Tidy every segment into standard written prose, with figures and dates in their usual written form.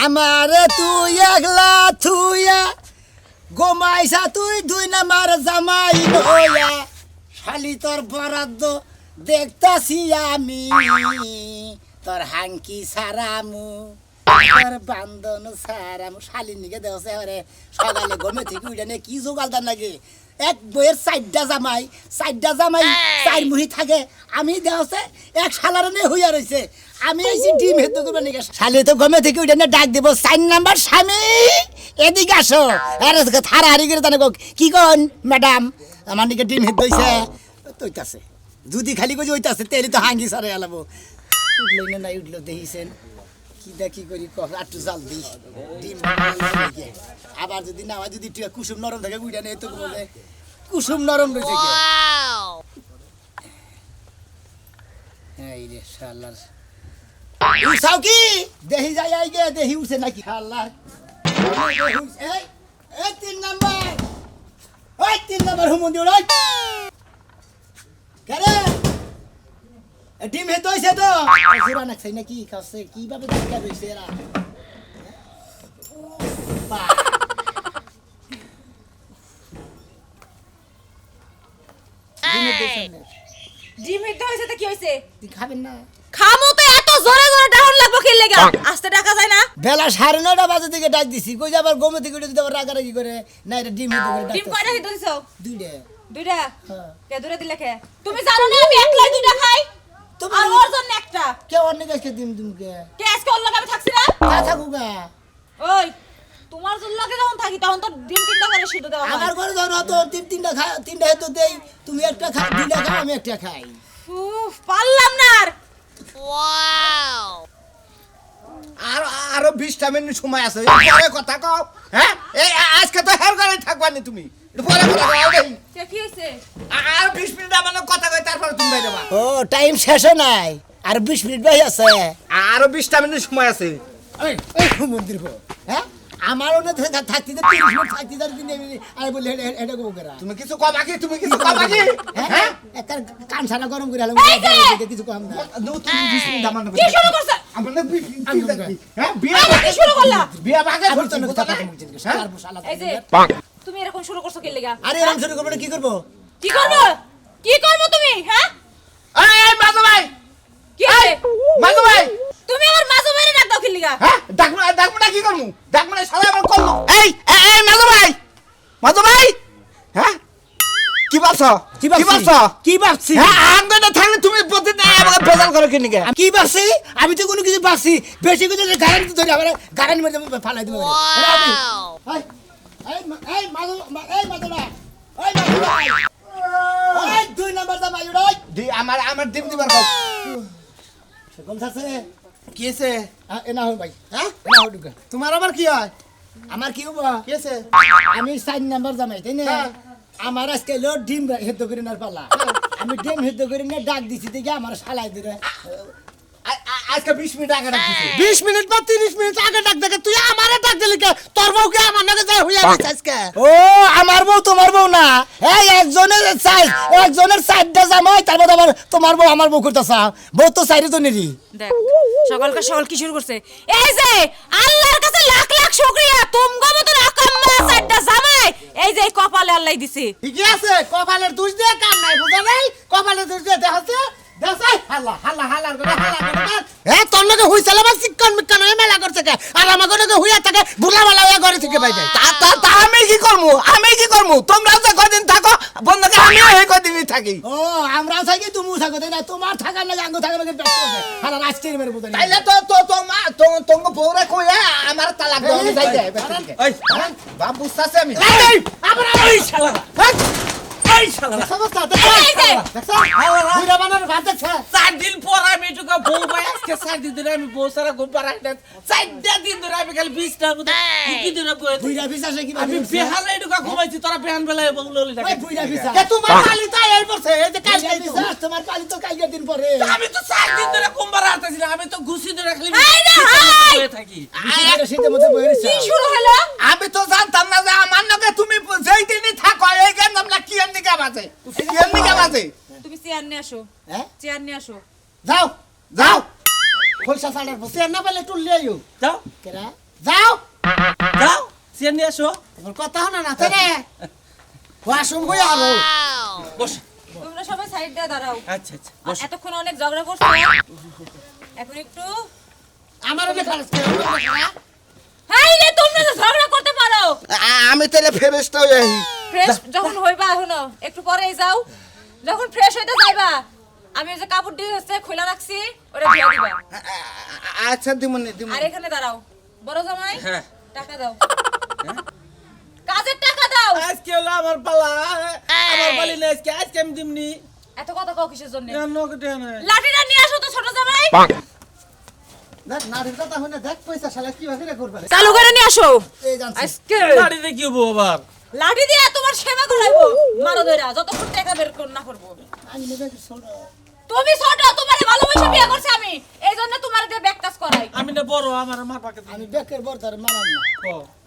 আমারে তুই একলা থুইয়া গোমাইসা তুই দুই নাম্বার জামাই হইয়া শালি তোর বরাদ্দ দেখতাছি আমি তোর হাঙ্কি সারামু তোর বান্ধন সারামু শালির নিকে দেওয়া এবারে সকালে গমে থেকে উঠে নিয়ে কি জোগালদার লাগে এক বইয়ের চারটা জামাই চার মুহি থাকে আমি দেওয়া এক শালার নিয়ে হইয়া রয়েছে আমি এসে ডিম হেদ্দ করবো নাকি শালি তো গমে থেকে উঠে নিয়ে ডাক দেবো 4 নাম্বার স্বামী এদিকে আসো আরে থারা হারি করে জানে কি কন ম্যাডাম আমার নিকে ডিম হেদ্দ হইছে তৈতাছে যদি খালি কই হইতাছে তেলি তো হাঙ্গি সারে আলাবো উঠলো না নাই উঠলো দেখিছেন কি দেখি করি একটু জাল দিই ডিম আবার যদি না হয় যদি কুসুম নরম থাকে উইটা নেই তো বলে কুসুম নরম রয়েছে এই রে শালার উসাও কি দেহি যাই আই গে দেহি উঠছে নাকি শালার এই এই 3 নাম্বার ওই 3 নাম্বার হুমুন্দি ওই কেরে ডিম হেদ হইছে তো জোরা নাকছাই নাকি খাচ্ছে কিভাবে দেখা রইছে এরা ডিম হেদ হইছে তো কি হইছে তুই খাবেন না খামু তো এত জোরে জোরে ডাউন লাগবো কি লাগা আস্তে ডাকা যায় না বেলা 9:30 বাজে থেকে ডাক দিছি কই যাবার গমে থেকে যদি আবার রাগারাগি করে না এটা ডিম হেদ করে ডাক ডিম কয়টা হেদ দিছো দুইটা দুইটা হ্যাঁ কে দুইটা দিলে কে তুমি জানো না আমি একলাই দুইটা খাই তুমি আর ওর জন্য একটা কে অন্য কাছে দিম তুমকে কে আজকে ওর লগে আমি থাকছি না না থাকুগা ওই তোমার জন্য লগে যখন থাকি তখন তো ডিম তিনটা করে সিদ্ধ দেওয়া হয় আমার ঘরে ধরো তো তিনটা খা তিনটা হেদ দেই তুমি একটা খা দুইটা খাও আমি একটা খাই উফ পারলাম না আর ওয়াও আরো 20টা মিনিট সময় আছে পরে কথা কও হ্যাঁ এই আজকে তো হের করে থাকবানি তুমি পরে কথা কও দেই কে কি হইছে আর 20 মিনিট মানে কথা কই তারপর তুমি বাইরে যাবা ও টাইম শেষ নাই আর 20 মিনিট বাকি আছে আরো 20টা মিনিট সময় আছে এই এই মন্দির গো হ্যাঁ আমার ওনে থাকতে 30 মিনিট থাকতে দিন আমি বলি এটা গো করা তুমি কিছু কম আগে হ্যাঁ একটা কান ছানা গরম করে কিছু কম না তুমি 20 মিনিট দামান কি শুরু করছ আমরা হ্যাঁ বিয়া কি শুরু করলা বিয়া ভাগে আমি তো করতে কথা হ্যাঁ এই যে তুমি এরকম শুরু করছো কি লাগা আরে এরকম শুরু করব কি করব কি করব তুমি হ্যাঁ এই মাজু ভাই কি হইছে মাজু ভাই তুমি আমার মাজু ভাইরে ডাক দাও কি লাগা হ্যাঁ ডাকমু না কি করমু ডাকমু না সারা আমার করলো এই মাজু ভাই হ্যাঁ কি ভাবছো কি ভাবছি হ্যাঁ আঙ্গ না থাকলে তুমি প্রতিদিন আমাকে ভেজাল করো কি নিকে কি ভাবছি আমি তো কোনো কিছু ভাবছি বেশি কিছু গাড়ি ধরে আবার গাড়ির মধ্যে ফালাই দিব এই মাজু না এই 2 নাম্বার দা মাইড় দি আমার ডিম দিবার কও সকল আছে কি আছে এনা হই ভাই হ্যাঁ এনা হই ঢুকা তোমার আবার কি হয় আমার কি হবো কি আছে আমি 4 নাম্বার জামাই তাই না আমার আজকে লো ডিম হেদ্দ করে না পালা আমি ডিম হেদ্দ করে না ডাক দিছি দেখি আমার শালাই দিরে আজকে 20 মিনিট আগে ডাক দিছি 20 মিনিট বা 30 মিনিট আগে ডাক দেখে তুই আমারে ডাক দিলি কে তোর বউ কে আমার নাকি যাই হইয়া গেছে আজকে ও আমার বউ তোমার বউ না এই একজনের সাইডটা জামাই তারপর আবার তোমার বউ আমার বউ করতেছা বউ তো সাইডে জনেরই দেখ সকাল কি শুরু করছে এই যে আল্লাহর কাছে লাখ লাখ শুকরিয়া তুমগো মত আকাম্মা সাইডটা জামাই এই যে কপালে আল্লাহ দিছে ঠিকই আছে কপালের দোষ দিয়ে কাম নাই বুঝা নাই কপালের দোষ দিয়ে দেখাচ্ছে দেখাই হালা করে এ তোর লগে হইছালা বা চিকন মিকন এ মেলা করছে কে আর আমাগো লগে হইয়া থাকে বুলা বালা হইয়া ঘরে থেকে বাইরে তা আমি কি করমু তোমরা যে কদিন থাকো বন্ধকে আমি এই কদিনই থাকি ও আমরাও থাকি তুমিও থাকো তাই না তোমার থাকার লাগে আঙ্গ থাকার লাগে ব্যস্ত আছে হালা রাজকের মেরে বুঝা নাই তাইলে তো মা তোঙ্গ বউরে কইয়া আমার তালাক দাও আমি যাই যাই এই বাপ বুঝতাছে আমি এই আবার এই শালা এই শালা সমস্যা তো বুড়া বানার ভাত আছে 4 দিন পর আমি এটুকু বউ ভাই আজকে 4 দিন ধরে আমি বউ সারা ঘুম পাড়াই না 4 দিন ধরে আমি খালি 20টার মধ্যে কি ধরে বই বুড়া পিছাছে কি আমি বেহালে এটুকু ঘুমাইছি তোরা বেহান বেলায় বউ ললি ওই থাকে বুড়া পিছা কে তোমার পালি তাই এই পড়ছে এই যে কাল পিছা তোমার পালি তো কালকের দিন পরে আমি তো 4 দিন ধরে ঘুম পাড়া আতাছি না আমি তো ঘুষি ধরে খালি বসে থাকি শীতের মধ্যে বই রইছে কি শুরু হলো আমি তো জানতাম না যে আমার লগে তুমি যেই দিনই থাকো এই কেন না কি এমনি কামাছে তুমি চেয়ার নিয়ে আসো হ্যাঁ চেয়ার নিয়ে আসো যাও খোলসা সাড়ার বসে না বলে টুল লিয়ে আইও যাও কেরা যাও যাও চেয়ার নিয়ে আসো তোমার কথা হলো না তাই ওয়াশরুম কই আলো বস তোমরা সবাই সাইড দিয়ে দাঁড়াও আচ্ছা আচ্ছা বস এতক্ষণ অনেক ঝগড়া করছো এখন একটু আমারও লেখা আছে হাই রে তোমরা তো ঝগড়া করতে পারো আমি তাহলে ফেরেশতা হই আহি ফ্রেশ যখন হইবা এখনো একটু পরেই যাও যখন ফ্রেশ হইতে যাইবা আমি ওই যে কাপড় দিয়ে হচ্ছে খোলা রাখছি ওটা ধুয়ে দিবা আচ্ছা দিমুনি আর এখানে দাঁড়াও বড় জামাই হ্যাঁ টাকা দাও কাজের টাকা দাও আজকে হলো আমার পালা আমার পালি না আজকে আমি দিমনি এত কথা কও কিসের জন্য নগদে না লাঠিটা নিয়ে আসো তো ছোট জামাই দেখ নারীর কথা হইনা দেখ পয়সা শালা কি ভাবে করবে চালু করে নিয়ে আসো এই জানছি আজকে বাড়িতে কি হবো আবার লাঠি দিয়ে তোমার সেবা করাইবো মারো ধইরা যতক্ষণ টাকা বের না করবো আমি নেবে ছোট তুমি ছোট তোমারে ভালোবাসা বিয়ে করছি আমি এই জন্য তোমার দিয়ে ব্যাক কাজ করাই আমি না বড় আমার মার পাকে আমি বেকের বর্তার মারাম না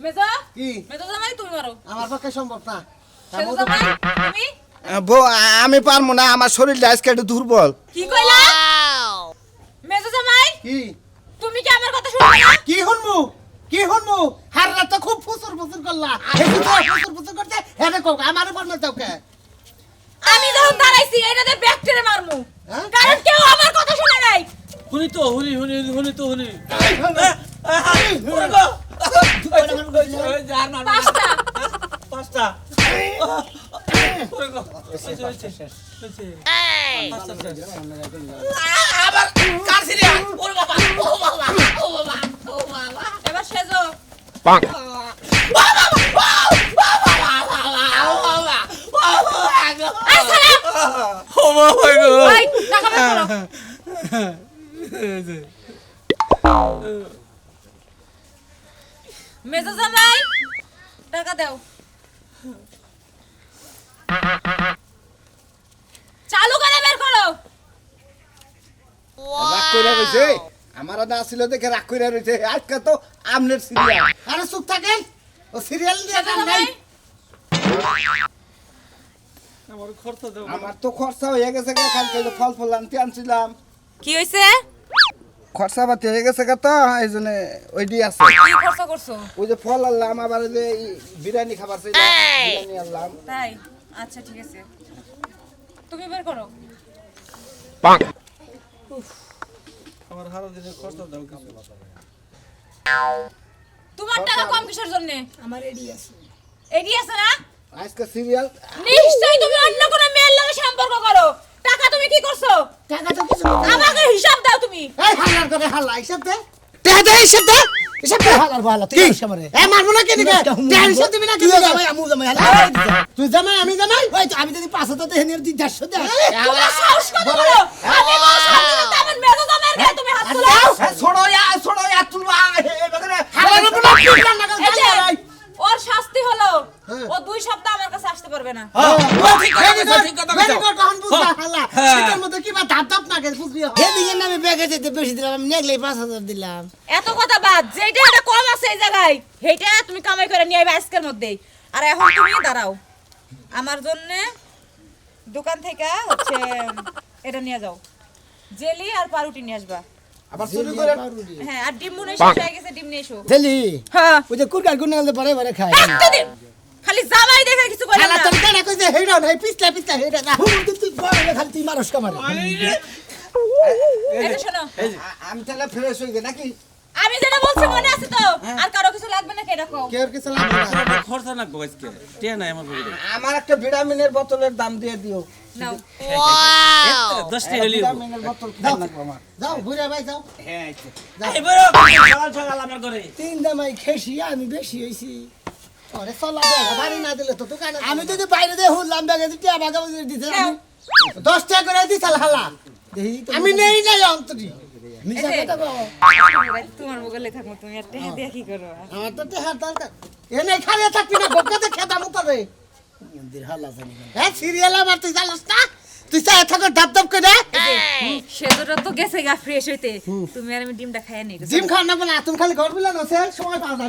মেজো কি মেজো জামাই তুমি মারো আমার পক্ষে সম্ভব না সেজো জামাই তুমি বউ আমি পারবো না আমার শরীরটা আজকে একটু দুর্বল কি কইলা মেজো জামাই কি তুমি কি আমার কথা শুনবে না কি হনমু হার রাত খুব ফুসুর ফুসুর করলা এই তো ফুসুর ফুসুর করতে হেনে কো আমার উপর না তাওকে আমি যখন দাঁড়াইছি এটাতে ব্যাকটেরে মারমু হ্যাঁ? কারণ কেউ আমার কথা শুনে নাই হুনি তো হুনি পাঁচটা পাঁচটা আবার কার সিরিয়াল ওরে বাবা ও বাবা ও বাবা ও বাবা এবার সেজো আই সালাম ও বাবা গো ওই টাকা বের করো মেজো জামাই টাকা দাও চালু করে বের করো রাগ কইরা রইছে আমার না ছিল দেখে রাগ কইরা রইছে আজকে তো আমনের সিরিয়াল আরে চুপ থাকেন ও সিরিয়াল দিয়ে সেজো কাম নাই জামাই আমার খরচ দাও আমার তো খরচা হয়ে গেছে কালকে ফল ফল আনতে আনছিলাম কি হইছে খরচা পাতি হয়ে গেছে তো এই জন্য ওইটি আছে কি খরচ করছো ওই যে ফল আনলাম আবার ওই যে বিরিয়ানি খাবার চাইলাম বিরিয়ানি আনলাম তাই আচ্ছা ঠিক আছে তুমি বের করো আমার হারা দিনে খরচ দাও কিছু তোমার টাকা কম কিসের জন্য আমার এডি আছে এডি আছে না আজকে সিরিয়াল নিশ্চয়ই তুমি অন্য কোনো মেয়ের লগে সম্পর্ক করো টাকা তুমি কি করছো টাকা তো কিছু আমাকে হিসাব দাও তুমি এই হালার করে হালা হিসাব দে টেহাতে হিসাব দে হিসাব দে হালার বালা তুই হিসাব মারে এ মারবো না কে দিকে টেনশন দিবি না কি তুইও জামাই আমু জামাই হালা তুই জামাই আমি জামাই ওই তো আমি যদি 500 তো হেনের দি 150 দে তোমার সাহস কত বড় আমি বড় সাহস তেমন মেজো জামাইয়ের গায়ে তুমি হাত তুলাও ছোড়ো তুলবা হালার বলা কি না এই যে, ওর শাস্তি হলো ও 2 সপ্তাহ আমার কাছে আসতে পারবে না ঠিক কথা কইছো হালা হ্যাঁ। সেটার মধ্যে কি বা ধাপ ধাপ না গেল বুঝবি হেদিকে আমি ব্যাগে যেতে বেশি দিলাম আমি নেগলে 5000 দিলাম এত কথা বাদ যেটা এটা কম আছে এই জায়গায় সেইটা তুমি কামাই করে নিয়ে আইবা আজকের মধ্যেই আর এখন তুমি দাঁড়াও আমার জন্য দোকান থেকে হচ্ছে এটা নিয়ে যাও জেলি আর পাউরুটি নিয়ে আসবা আবার চুরি করে হ্যাঁ আর ডিম মনে শেষ হয়ে গেছে ডিম নিয়ে এসো দিলি হ্যাঁ ওই যে কুরকার গুনালে পরে পরে খায় একটা দিন খালি জামাই দেখে কিছু করে হালা না তোর কেন কইছে হেডা নাই পিছলা পিছলা হেডা না তুই বড় খালি তুই মারস কামারে এই যে শোনো আমি তাহলে ফ্রেশ হয়ে গে নাকি আমি যেটা বলছি মনে আছে তো আর কারো কিছু লাগবে না কেডা কও কেউ কিছু লাগবে না খরচ না গো আজকে টিয়া নাই আমার পকেটে আমার একটা ভিটামিনের বোতলের দাম দিয়ে দিও নাও 10 টাকা লিও ভিটামিনের বোতল খাও না আমার যাও ঘুরে ভাই যাও হ্যাঁ এবারে সকাল সকাল আমার ঘরে তিন দামাই খেসি আমি বেশি হইছি আরে চলা দে বাড়ি না দিলে তো দোকানে আমি যদি বাইরে দিয়ে হুললাম ব্যাগে টিয়া বাগা দিতে আমি 10 টাকা করে দিছাল হালা আমি নেই নাই অন্তরি মিছা কথা কও তোমার বগলে থাকো তুমি আর টেহা দিয়া কি করো আমার তো টেহার দরকার এনে খালি থাকবি না বকাতে খেতা মতরে মন্দির হালা জানি হ্যাঁ সিরিয়াল আমার তুই জানিস না তুই চাই থাকো ডাব ডাব করে সেজোটা তো গেছে গা ফ্রেশ হইতে তুমি আর আমি ডিমটা খাইয়া নেই জিম খাও না বলে তুমি খালি ঘর বিলা নছে সময় পাও না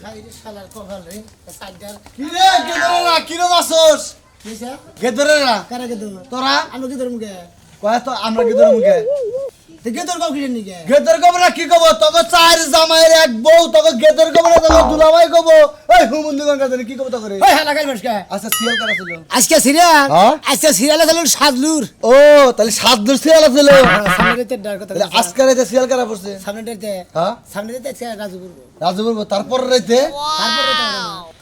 খাই রে শালার কভাল রে সাইডার কিরে গেদরা কিরো বাসস কিসা গেদরা কারা কে দো তোরা আমি কি ধরমু গে কয় তো আমরা গেদরা মুখে গেদর গাও কিনে নিকে গেদর কবরা কি কব তোকে চার জামাইয়ের এক বউ তোকে গেদর কবরা তোকে দুলাভাই কব ওই হুমুন্দি গঙ্গা জানি কি কব তো করে ওই হালা গাই বসকা আচ্ছা সিরিয়াল করা ছিল আজকে সিরিয়াল হ্যাঁ? আজকে সিরিয়ালে গেল সাজলুর ও তাহলে 7 দূর সিরিয়াল ছিল সামনে তে ডার কথা তাহলে আজকের এই সিরিয়াল করা পড়ছে সামনে তে হ্যাঁ সামনে তে রাজুপুর রাজুবর তারপর রাইতে তারপরে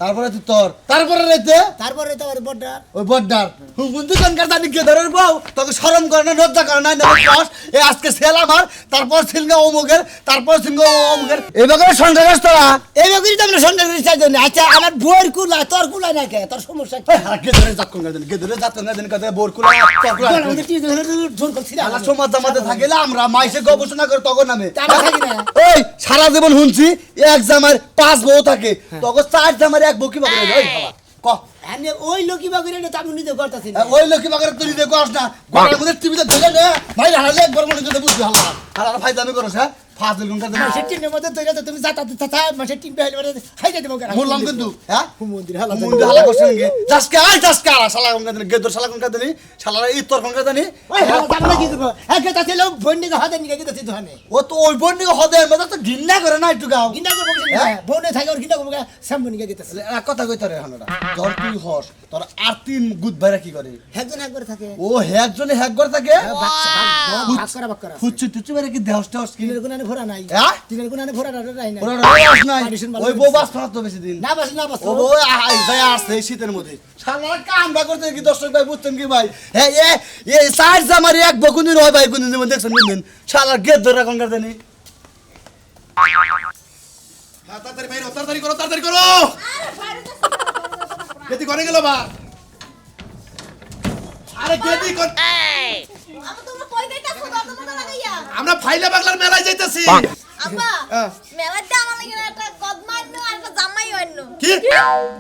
তারপরে তোর তারপরে রাইতে তারপরে তো বড় ওই বড়দার হুমুন্দি গঙ্গা জানি গেদরের বউ তোকে শরম করে না লজ্জা করে না নবাস এই আজকে সিরিয়াল আমার তারপর সিলগা অমুকের তারপর সিলগা অমুকের এইভাবে সংসার তোরা এই বকরি তো আমরা সন্ধ্যা করে চাই জন্য আচ্ছা আমার বউর কুলা তোর কুলা না কে তোর সমস্যা কি গেদরে জাত কোন গাজন গেদরে জাত কোন গাজন কথা বোর কুলা তকলা আমাদের কি জোর করছি না আলা সমাজ জামাতে থাকিলে আমরা মাইসে গবেষণা করে তখন নামে আমরা থাকি না। ওই সারা জীবন শুনছি এক জামার 5 বউ থাকে তখন 4 জামার এক বউ কি বাবা ওই বাবা ক আমি ওই লোকি বকরি না আমি নিজে করতেছি না ওই লোকি বাগারে তুই দেখো আস না গোটার মধ্যে টিভিতে দেখে না ভাই হারালে একবার মনে করে বুঝবি হালা হালা ভাই দামি করছ হ্যাঁ ফাজিল গুন কাজ মাসের টিনের মধ্যে তৈরি তুমি যাতা দিতা মাসের টিন পেলে মানে খাইতে দেবো বললাম কিন্তু হ্যাঁ মন্দির হালা মুন্ডা হালা করছেন গে জাসকে আই জাসকে আলা শালা গুন কাজ গেদর শালা গুন কাজ নি শালা এই তোর গুন কাজ নি ওই হালা জানা কি দেবো একে তা ছিল বন্ডি হাতে নিয়ে গেতে দিতে হয় ও তো ওই বন্ডি হদে মধ্যে তো ঘিন্না করে না একটু গাও কিনা করবো বনে থাকে ওর কিনা করবো শ্যাম্পু নিয়ে গেতে এক কথা কইতে রে হানোটা তোর তুই হস তোর আর 3 গুদ ভাইরা কি করে একজন একবার থাকে ও একজনে হ্যাক করে থাকে বাক করা হুচ্চু টুচ্চু বাইরে কি দেহস টেহস কি তিনের গুণানে ভরা নাই হ্যাঁ তিনের গুণানে ভরা নাই না ওরা রস নাই Partition ভালো ওই বউ বাস না তো বেশি দিন না বাস ও বউ আই যাই আসছে এই শীতের মধ্যে শালা কামটা করতে কি দর্শক ভাই বুঝছেন কি ভাই হ্যাঁ এ সাইড জামার এক বকুনি রয় ভাই কোনদিন যেমন দেখছেন দিন শালা গেট ধরে কোন করতে নি হ্যাঁ তাড়াতাড়ি বাইরে তাড়াতাড়ি করো তাড়াতাড়ি করো গেতি করে গেল বা আরে গেতি কর আমি তোমরা কই যাইতাছো দরজা মতো লাগাইয়া আমরা ফাইলা বাগলার মেলায় যাইতাছি আব্বা হ্যাঁ। মেলাতে আমার লাগে একটা কদমাইন্য আর একটা জামাই হইন্য কি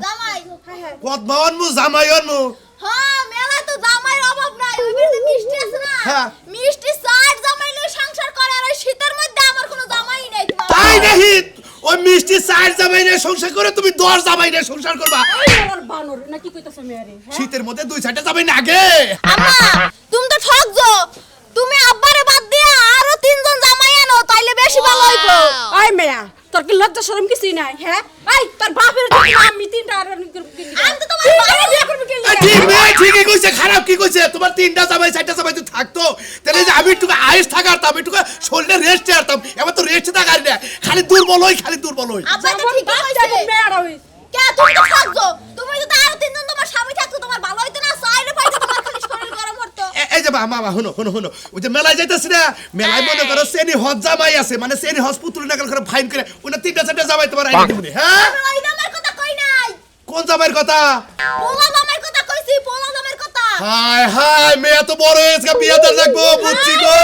জামাই হ্যাঁ হ্যাঁ পদ্মাওয়ান মু জামাইয়ান মু হ্যাঁ মেলা তো জামাইয়ের অভাব নাই ওই বেশি মিষ্টি আছে না হ্যাঁ। মিষ্টি সাইড জামাই লই সংসার করে আর ওই শীতের মধ্যে আমার কোনো জামাই নাই তোমার তাই নাহি ওই মিষ্টি সাইড জামাই নিয়ে সংসার করে তুমি 10 জামাই নিয়ে সংসার করবা বানর না কি কইতাছ মেয়ারে শীতের মধ্যে 2 সাইডে জামাই না আগে আম্মা তুমি তো ঠকছো তুমি আব্বারে বাদ দিয়া আরো 3 জন জামাই আনো তাইলে বেশি ভালো হইবো আই মেয়া তোর কি লজ্জা শরম কিছুই নাই হ্যাঁ আই তোর বাপের জন্য আমি তিনটা আর আমি তো তোমার বাইরে বিয়ে করব কি এ ঠিক না ঠিকই কইছে খারাপ কি কইছে তোমার 3টা জামাই 4টা জামাই তো থাকতো তাহলে যে আমি একটু আইস থাকারতাম আমি একটু শরীরে রেস্ট করতাম এবার তো রেস্ট থাকার না খালি দুর্বল হই আব্বা তো ঠিক কইছে মেয়ারা হই কে তুমি তো ঠকছো তুমি যদি আরো 3 জন তোমার স্বামী থাকতো তোমার ভালো হইতো না সাইডে পাইতো তোমার খালি শরীর গরম হতো এই যে মা হুনো ওই যে মেলায় যাইতাছি না মেলায় মনে করো সেনি হজ জামাই আছে মানে সেনি হজ পুতুল নাগাল করে ফাইন করে ওনা 3টা 4টা জামাই তোমার আইনি দিবনি হ্যাঁ আমি ওই জামাইয়ের কথা কই নাই কোন জামাইয়ের কথা পোলা জামাইয়ের কথা কইছি পোলা জামাইয়ের কথা হায় মেয়ে তো বড় হয়েছে বিয়াতে রাখবো বুঝছি গো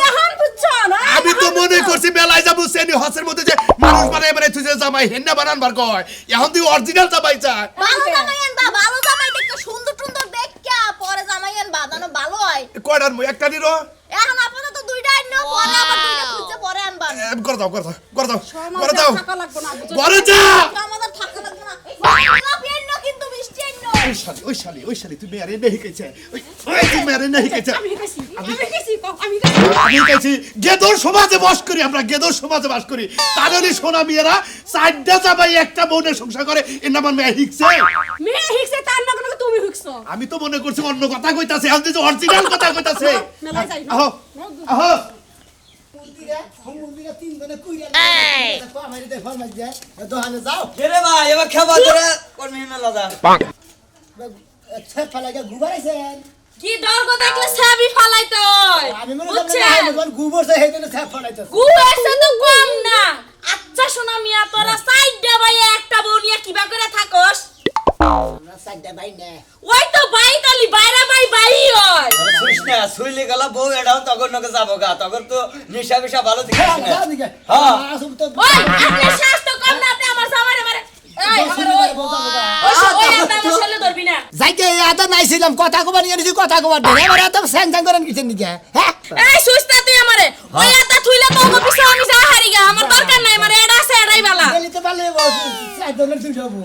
এখন বুঝছো না আমি তো মনে করছি মেলায় যাবো সেনি হজের মধ্যে যে মানুষ বানায় বানায় তুই যে জামাই হেন্না বানানবার কয় এখন তুই অরিজিনাল জামাই চায় ভালো জামাই আনবা ভালো জামাই দেখতে সুন্দর সুন্দর দেখা পরে জামাই আনবা জানো ভালো হয় কয়টার মই একটা নিরো এখন আপাতত দুইটা আনো পরে আবার দুইটা খুঁজে পরে আনবা করে দাও সমাজে থাকা লাগবে না বুঝছো ঘরে যা আমাদের থাকা লাগবে না ভালো পেন কিন্তু মিষ্টি আনো ওই শালি তুই মেয়ারে নেহি কেছে ওই তুই মেয়ারে নেহি কেছে আমি কইছি আমি আমি কেছি গেদর সমাজে বাস করি আমরা গেদর সমাজে বাস করি তাহলে সোনা মেয়েরা 4টা জামাই একটা বোনের সংসার করে এর নাম মেয়ে হিকছে মেয়ে হিকছে তার না কোনো তুমি হিকছো আমি তো মনে করছি অন্য কথা কইতাছে এখন যে অরিজিনাল কথা কইতাছে মেলায় যাই না আহো মন্দিরে তিনজনে কুইরা আমারে ফরমাইশ যায় দোকানে যাও রে ভাই এবার খাবার ধরে কর্মী মেলা যা ছেপ লাগা গুবাইছেন কি দর্গ দেখলে সাবি ফালাইতে হয় আমি মনে বুঝছেন করি গুবর সে হেদনে ছেপ ফলাইতেছে গুয়েছে তো কম না আচ্ছা শোনা মিয়া তোরা সাইডে ভাই একটা বউ নিয়ে কিবা করে থাকস আমরা সাইডে ভাই না ওই তো ভাই তালি বাইরে ভাই হয় শুনিস না শুইলে গেল বউ এটাও তখন নকে যাবো গা তখন তো নিশা বিশা ভালো দেখিস না যাও দিকে হ্যাঁ। আসুন তো ওই আপনি স্বাস্থ্য কম না আপনি আমার সামনে মারে এই আমার ওই একটা আমার ছেলে ধরবি না যাইতে আদা নাইছিলাম কথা কবার নিয়ে নিছি কথা কবার ধরে এবার এত স্যাং স্যাং করেন কিছেন নিকে হ্যাঁ এই সুস্তা তুই আমারে ওই একটা থুইলে তো অফিসে আমি যা হারি গা আমার দরকার নাই মারে এটা আছে এটাই বালা গেলিতে পারলে সাইজনের দুইটা হবো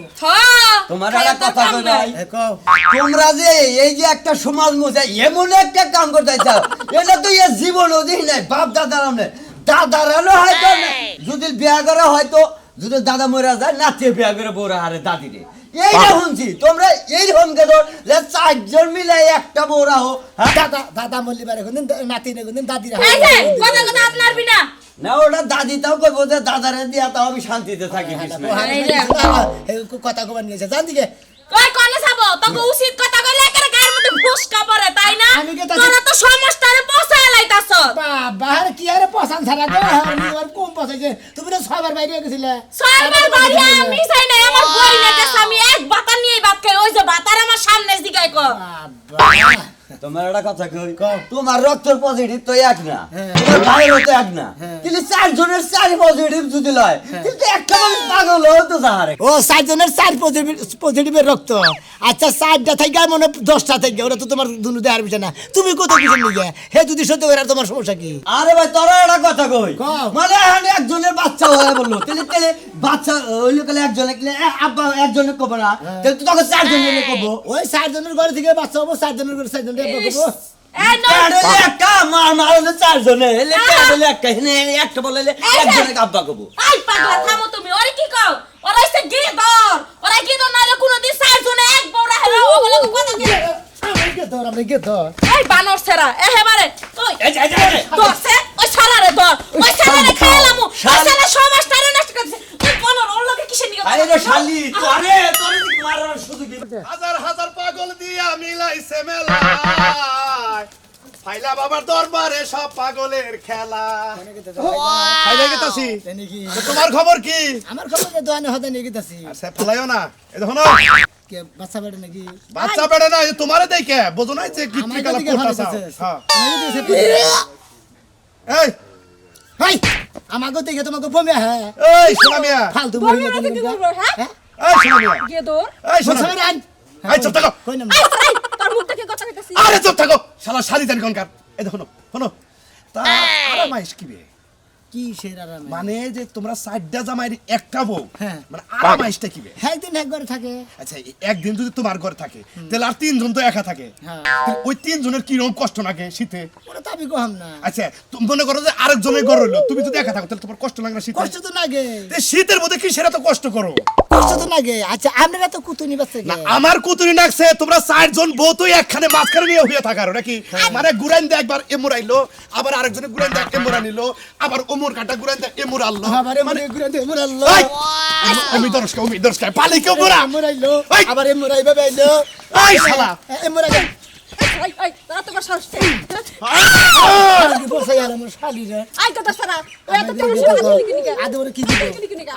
তোমার একটা কথা কই ভাই এ কও তোমরা যে এই যে একটা সমাজ মজা এমন একটা কাম করতে চাও এটা তো এর জীবনও দেখি নাই বাপ দাদার আমলে দাদারানো হয়তো না। যদি বিয়া করা হয়তো যদি দাদা মরা যায় নাচে বিয়া করে বউরা হারে দাদিরে এইটা শুনছি তোমরা এই রকমকে ধর যে চারজন মিলে একটা বউরা হো হ্যাঁ? দাদা মল্লি বারে কোনদিন নাতি নে কোনদিন দাদিরা এই যে কথা কথা আপনার বিনা না ওটা দাদি তাও কইবো যে দাদারে দিয়া তাও আমি শান্তিতে থাকি কথা কবার নিয়েছে জান দিকে কই কোনে যাবো তোকে উচিত কথা কইলে একেবারে গায়ের মধ্যে ফুসকা পড়ে তাই না আমি কি তা- তোরা তো সমস্যারে পৌঁছায় লাইতাছ বাবা কি আরে পছন্দ ছাড়া গো আর কম পছন্দ তুমি তো সবার বাইরে গেছিলে সরবার বাড়ি আমি চাই না আমার বই না গেছে আমি এক বাতা নিয়ে ভাত খাই ওই যে বাতার আমার সামনে দিগাই কো বাবা তোমার একটা কথা কই তোমার রক্তের পজিটিভ তো এক না তোমার ভাইয়েরও তো এক না কিন্তু চারজনের চারি পজিটিভ যদি লয় কিন্তু একটা মানুষ পাগল হতো সাহারে ও সাতজনের চার পজিটিভের রক্ত আচ্ছা 4টা থেকে মনে 10টা থেকে ওরা তো তোমার দুনু দেয়ার বিষয় না তুমি কত কিছু নিয়ে হে যদি সত্যি করে তোমার সমস্যা কি আরে ভাই তোরা একটা কথা কই কও। মানে এখন একজনের বাচ্চা হয়ে বললো তাহলে তাহলে বাচ্চা হইলো তাহলে একজনে আব্বা একজনে কব না তাহলে তো তখন চারজনের কব ওই 4জনের ঘরে থেকে বাচ্চা হবো 4জনের ঘরে 4জন রে বকবো এই ন প্যাডেলে একটা মারলে চারজনে এলে প্যাডেলে একটা হেনে একটা বলে একজনে আব্বা কব আই পাগলা থামো তুমি ওরে কি কও ওরা হইছে গিদর ওরা গিদর নালে কোনদিন চারজনে এক বউরা হেলো ওগুলো কথা কি আমরা গে ধর এই বানর সেরা এহেবারে কই দছে ওই শালারে ধর ওই শালারে খাইলামু ওই শালা সমাজটারে নষ্ট করছে তুই বানর ওর লগে কিসে নিয়ে আরে রে শালি তোরে তোরে মারার সুযোগ দিতে হাজার হাজার পাগল দিয়া মিলাইছে মেলা ফাইলা বাবার দরবারে সব পাগলের খেলা ফাইলা গেতাছি নাকি তোমার খবর কি আমার খবর যে দোয়ানে হতে নিয়ে গেতাছি আচ্ছা ফলাইও না এই দেখো না কে বাচ্চা বেড়ে নাকি বাচ্চা বেড়ে না এই তোমারে দেখে বোঝো না যে গিফট আমার কালা দিকে করতাছ ভালো হ্যাঁ দিতেছে এই হাই আমাকে দেখে তোমাকে বমে হ্যাঁ এই সোনা মিয়া ফালতু বমি বমে না কি করব হ্যাঁ এই সোনা মিয়া গিদর এই সোনা মিয়া। এই চুপ থাকো কই না আই সারাই তোর মুখ থেকে কথা কইতাছি আরে চুপ থাকো শালা শালি জানি কোনকার এই দেখো শোনো তা আরামাইশ কি বে কি সেরা রাম মানে যে তোমরা 4টা জামাইয়ের একটা বউ হ্যাঁ। মানে আরামাইশটা কি বে একদিন এক ঘরে থাকে আচ্ছা একদিন যদি তোমার ঘরে থাকে তাহলে আর 3জন তো একা থাকে হ্যাঁ তাহলে ওই 3জনের কি রকম কষ্ট লাগে শীতে ওরা তো আমি কম না আচ্ছা তুমি মনে করো যে আরেকজনের ঘর হইলো তুমি যদি একা থাকো তাহলে তোমার কষ্ট লাগে না শীতে কষ্ট তো লাগে তে শীতের মধ্যে কি সেটা তো কষ্ট করো কষ্ট তো লাগে আচ্ছা আমরা তো কুতুনি বাচ্চা না আমার কুতুরি নাকছে তোমরা 4জন বউ তো একখানে মাঝখানে নিয়ে হইয়া থাকার নাকি মানে গুরাইন দে একবার এমুরাইলো আবার আরেকজনে গুরাইন দে এমুরা নিলো আবার ওমর কাটা গুরাইন দে এমুরা আনলো আমারে মানে ঘুরে দে মুরাল্লো এই, আমি দরস্কা পালি কেউ মোরা মুরাইলো এই! আবার মুরাই বাবাইলো এই শালা মুরাই আই আই তোরা তো সাহস কি বসে গেল আমার শালি রে আই কথা সারা ওই এত তোর শুনে কি নিকা আদে ওরে কি দিব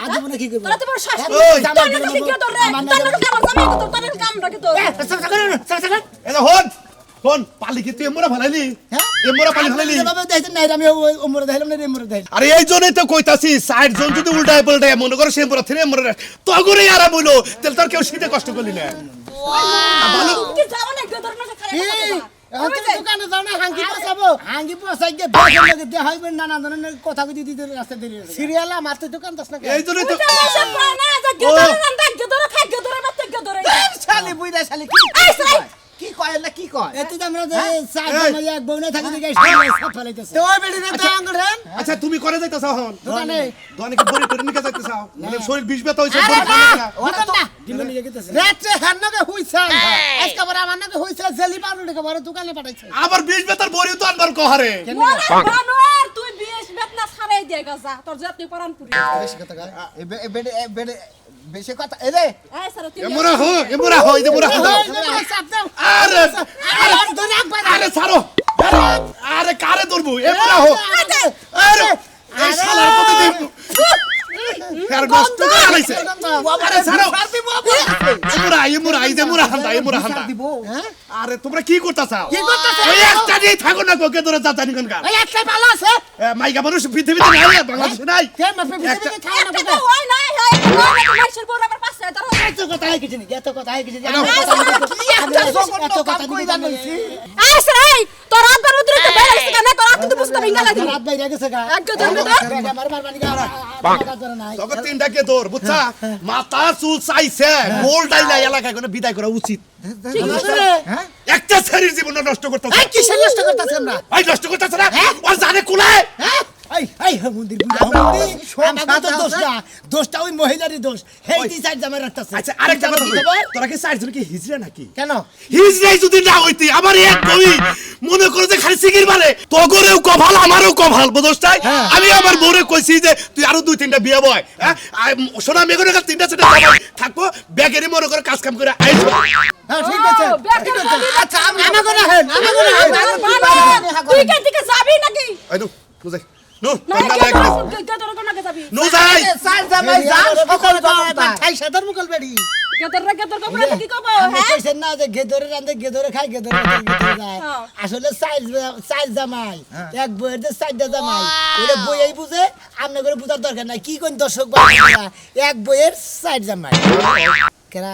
আদে মনে কি করব তোরা তো বড় শ্বাস ওই! তোর কাছে কি তোর রে তোর কাছে আমার জামাই তো তোর কাম রাখে তো এই হন হন পালি কি তুই এমুরা ফালাইলি হ্যাঁ এমুরা পালি ফালাইলি বাবা দেখতে নাই আমি ওমরে দেখাইলাম না এমরে দেখাইলাম আরে এই জন্যই তো কইতাছি 4জন যদি উল্টায় পাল্টায় মনে করো সে এমুরা থিরে এমুরা তগরে আরাম হইলো তাহলে তোর কেউ শীতে কষ্ট করলি না ভালো কি যাও না গদর না খারাপ দোকানে যাও না হাঙ্গি পচাবো হাঙ্গি পচাই গিয়ে দোকান লাগে দে হইবে নানা ধরনের কথা কই দিতে রাস্তা দেরি সিরিয়াল আমার তো দোকান দছ না এই জন্যই তো সব না যা গদর না গদর খাই গদর মত গদর শালি বুইরা শালি কি কয় না কি কয় এত আমরা যে সাইড মানে এক বউনে থাকি দিকে সব ফলাইতেছে তো ওই বেড়ি তো আঙ্গুল রেন আচ্ছা তুমি করে যাইতাছ হন দোকানে দোকানে কি বড়ি টরি নিকে যাইতাছ মানে শরীর বিষ ব্যথা হইছে আরে বড়ি খাওয়া লাগে না। ওটা না ডিমে নিয়ে গেতেছে রাতে হান্নকে হইছে আজকে বড় আমার নাকি হইছে জেলি পাউডার কে বড় দোকানে পাঠাইছে আবার বিষ ব্যথার বড়িও তো আনবার কহারে বানর তুই বিশ বেতনা ছাড়াই দিয়ে গজা তোর যত্ন পরান পুরি বেশি কথা কয় এ বেড়ে বেশি কথা এ রে আয় সারা তুই এমুরা হো এই যে মুরা হো আরে আরে ছাড়ো আরে কারে ধরবো এমুরা হো আরে এই শালার পথে দিব আর নষ্ট করে আইছে আরে ছাড়ো এমুরা এই যে মুরা হান্দা আরে তোমরা কি করতাছাও ওই একটা দিয়ে থাকো না কোকে ধরে জাতানি কোনকার এই একটা ভালো আছে মাইকা মানুষ পৃথিবীতে নাই বাংলাদেশে নাই কে মাপে বিতে খায় না একটা ওই নাই হয় মাইশের বড় আমার পাশে তোর এত কথা হয় কিছু নি এত কথা হয় কিছু আয় কথা কই জানিছি সারাই তোর আব্বার উদ্রে তো বেড়াইছে না তোর আত্ম তো বুঝতে ভিঙ্গা লাগি রাত বাইরে হয়ে গেছে গা একটা ধরবে তো? বেটা আমার মারবানি গা ধরে নাই তবে তিনটা কে তোর বুঝছা মাথা চুল চাইছে গোল ডাইলা এলাকায় কোনো বিদায় করা উচিত একটা ছেলের জীবন নষ্ট করতেছে এই কিসের নষ্ট করতেছ আমরা ভাই নষ্ট করতেছে না ওর জানে কোলায় এই এই মন্দির আমার তো দোষ না দোষটা ওই মহিলারই দোষ হেইটি সাইড জামাই রাখতাছে আচ্ছা আরেকটা কথা বল তোরা কি চারজন কি হিজড়া নাকি কেন হিজড়াই যদি না হইতি আমার এক কই মনে করে যে খালি সিগির মারে তোগরেও কভাল আমারও কভাল বুঝছাই আমি আমার বউরে কইছি যে তুই আরো দুই তিনটা বিয়ে বয় হ্যাঁ সোনা মেগরে কাছে তিনটা চারটা সবাই থাকবো ব্যাগেরই মনে করে কাজ কাম করে আইছো হ্যাঁ ঠিক আছে ব্যাগের ভাবি আচ্ছা আমাকে রাখেন তুই কেন থেকে যাবি নাকি আই নো বুঝাই নো না তোর কে না তোর কে তোর কোন যাবি নো যাই সাইড জামাই যা সকল খাই সাদার মুকল বেড়ি কে তোর কপড়া কি কব আমি হ্যাঁ কইছেন না যে গেদরে রান্দে গেদরে খাই গেদরে যায় হ্যাঁ। আসলে সাইজ জামাই এক বইয়ের যে সাইডটা জামাই ওরে বইই বুঝে আমনে করে বুঝার দরকার নাই কি কোন দর্শক ভাইরা এক বইয়ের সাইড জামাই কেরা